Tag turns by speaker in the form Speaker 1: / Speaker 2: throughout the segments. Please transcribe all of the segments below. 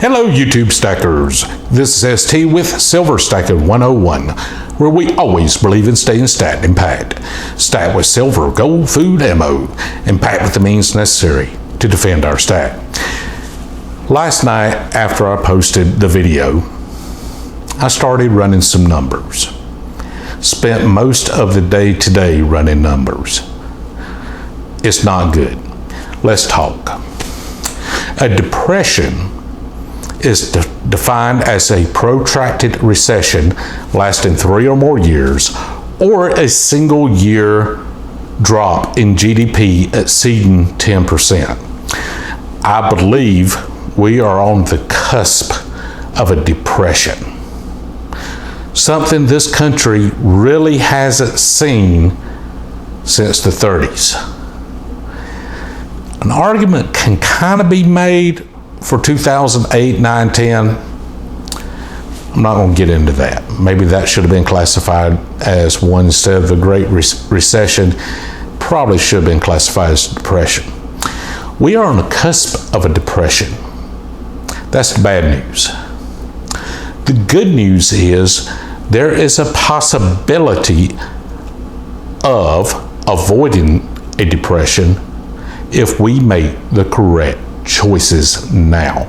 Speaker 1: Hello YouTube Stackers, this is ST with Silver Stacking 101, where we always believe in staying stacked and packed. Stacked with silver, gold, food, ammo, and packed with the means necessary to defend our stack. Last night after I posted the video, I started running some numbers. Spent most of the day today running numbers. It's not good. Let's talk. A depression is defined as a protracted recession lasting 3 or more years, or a single year drop in GDP exceeding 10%. I believe we are on the cusp of a depression. Something this country really hasn't seen since the 30s. An argument can kind of be made for 2008, 9, 10. I'm not going to get into that. Maybe that should have been classified as one instead of the Great Recession. Probably should have been classified as depression. We are on the cusp of a depression. That's the bad news. The good news is there is a possibility of avoiding a depression if we make the correct choices now.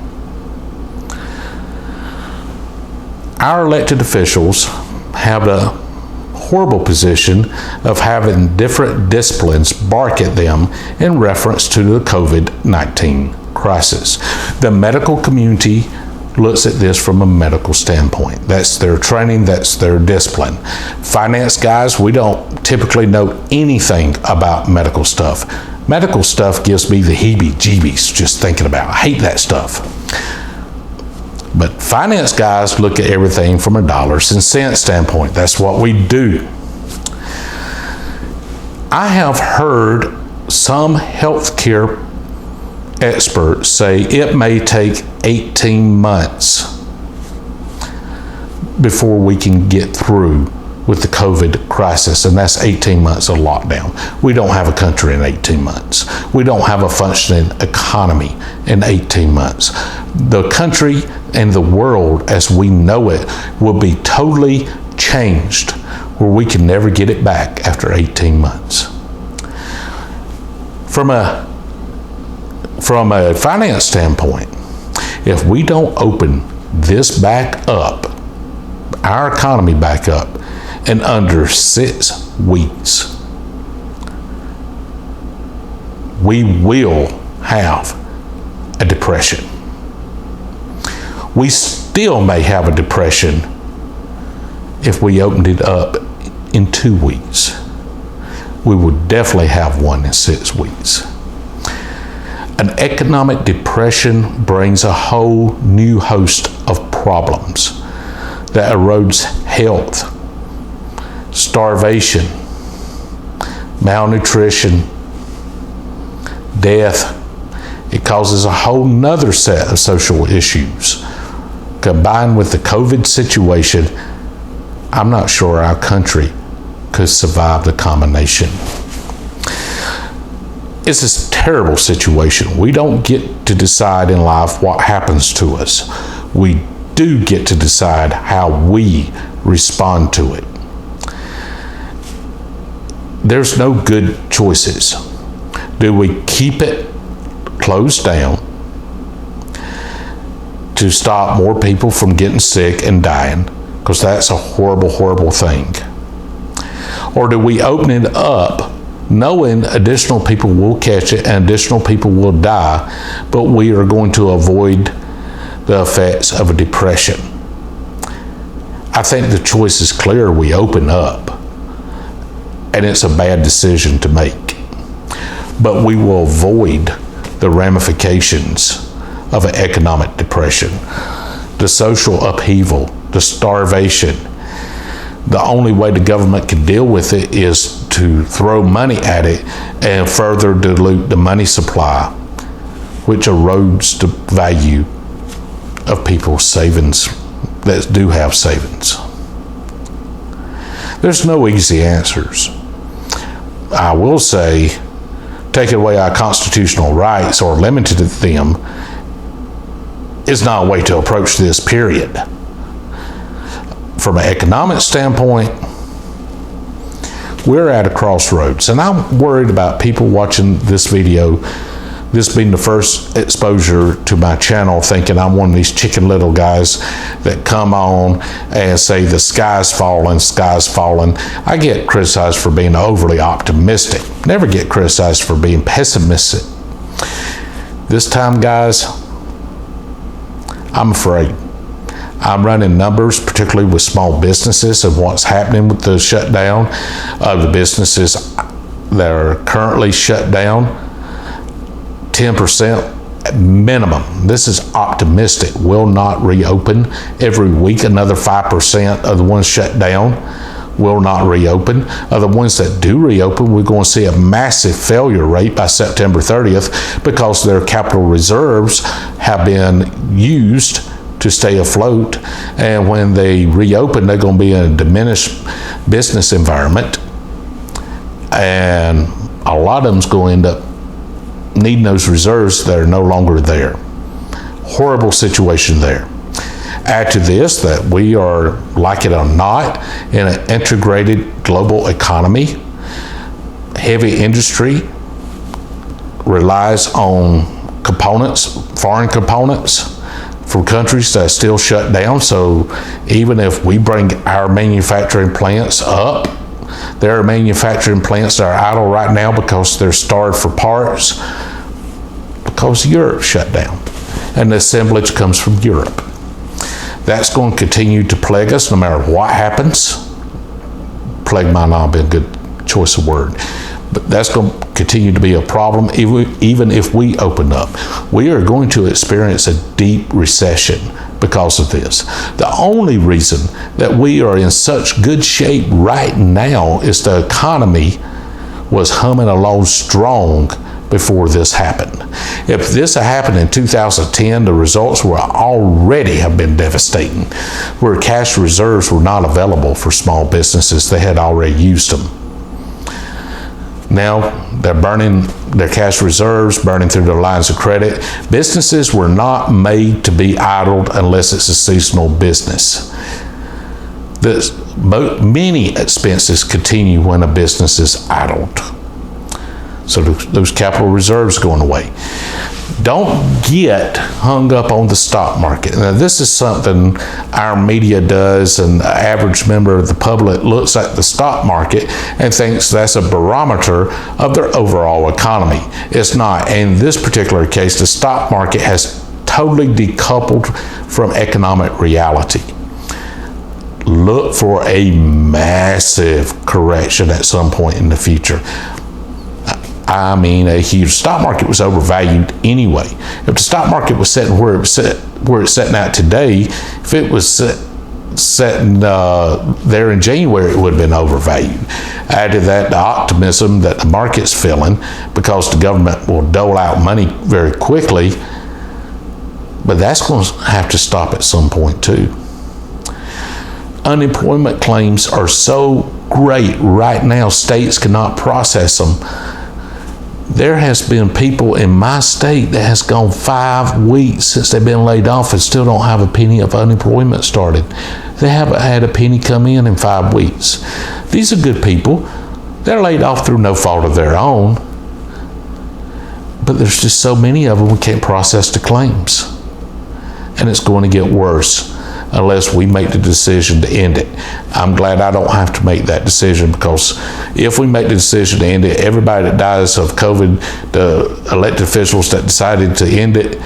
Speaker 1: Our elected officials have a horrible position of having different disciplines bark at them in reference to the COVID-19 crisis. The medical community looks at this from a medical standpoint. That's their training, that's their discipline. Finance guys, we don't typically know anything about medical stuff. Medical stuff gives me the heebie-jeebies just thinking about it. I hate that stuff. But finance guys look at everything from a dollars and cents standpoint. That's what we do. I have heard some healthcare experts say it may take 18 months before we can get through with the COVID crisis, and that's 18 months of lockdown. We don't have a country in 18 months. We don't have a functioning economy in 18 months. The country and the world as we know it will be totally changed, where we can never get it back after 18 months. From a finance standpoint, if we don't open this back up, our economy back up, in under 6 weeks, we will have a depression. We still may have a depression if we opened it up in 2 weeks. We will definitely have one in 6 weeks. An economic depression brings a whole new host of problems that erodes health, starvation, malnutrition, death. It causes a whole nother set of social issues. Combined with the COVID situation, I'm not sure our country could survive the combination. It's a terrible situation. We don't get to decide in life what happens to us. We do get to decide how we respond to it. There's no good choices. Do we keep it closed down to stop more people from getting sick and dying? Because that's a horrible, horrible thing. Or do we open it up knowing additional people will catch it and additional people will die, but we are going to avoid the effects of a depression? I think the choice is clear. We open up. And it's a bad decision to make. But we will avoid the ramifications of an economic depression, the social upheaval, the starvation. The only way the government can deal with it is to throw money at it and further dilute the money supply, which erodes the value of people's savings that do have savings. There's no easy answers. I will say, taking away our constitutional rights or limited them is not a way to approach this, period. From an economic standpoint, we're at a crossroads, and I'm worried about people watching this video, this being the first exposure to my channel, thinking I'm one of these Chicken Little guys that come on and say the sky's falling, sky's falling. I get criticized for being overly optimistic. Never get criticized for being pessimistic. This time, guys, I'm afraid. I'm running numbers, particularly with small businesses, of what's happening with the shutdown of the businesses that are currently shut down. 10% at minimum. This is optimistic. Will not reopen. Every week, another 5% of the ones shut down will not reopen. Of the ones that do reopen, we're going to see a massive failure rate by September 30th because their capital reserves have been used to stay afloat, and when they reopen, they're going to be in a diminished business environment, and a lot of them's going to end up needing those reserves that are no longer there. Horrible situation there. Add to this that we are, like it or not, in an integrated global economy. Heavy industry relies on components, foreign components, from countries that are still shut down. So even if we bring our manufacturing plants up, there are manufacturing plants that are idle right now because they're starved for parts because Europe shut down, and the assemblage comes from Europe. That's going to continue to plague us no matter what happens. Plague might not be a good choice of word, but that's going to continue to be a problem even if we open up. We are going to experience a deep recession because of this. The only reason that we are in such good shape right now is the economy was humming along strong before this happened. If this had happened in 2010, the results would already have been devastating, where cash reserves were not available for small businesses. They had already used them. Now they're burning their cash reserves, burning through their lines of credit. Businesses were not made to be idled unless it's a seasonal business. Many expenses continue when a business is idled. So those capital reserves going away. Don't get hung up on the stock market. Now, this is something our media does, and the average member of the public looks at the stock market and thinks that's a barometer of their overall economy. It's not. In this particular case, the stock market has totally decoupled from economic reality. Look for a massive correction at some point in the future. I mean, a huge. Stock market was overvalued anyway. If the stock market was sitting where it's sitting at today, if it was sitting there in January, it would have been overvalued. Add to that the optimism that the market's feeling because the government will dole out money very quickly, but that's going to have to stop at some point too. Unemployment claims are so great right now, states cannot process them. There has been people in my state that has gone 5 weeks since they've been laid off and still don't have a penny of unemployment started. They haven't had a penny come in 5 weeks. These are good people. They're laid off through no fault of their own. But there's just so many of them we can't process the claims. And it's going to get worse unless we make the decision to end it. I'm glad I don't have to make that decision, because if we make the decision to end it, everybody that dies of COVID, the elected officials that decided to end it,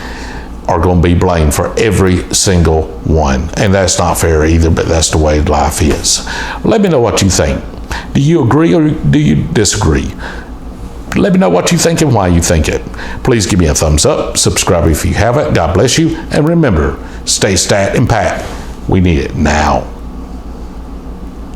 Speaker 1: are going to be blamed for every single one. And that's not fair either, but that's the way life is. Let me know what you think. Do you agree or do you disagree? Let me know what you think and why you think it. Please give me a thumbs up, subscribe if you haven't. God bless you, and remember, stay stat and pat. We need it now.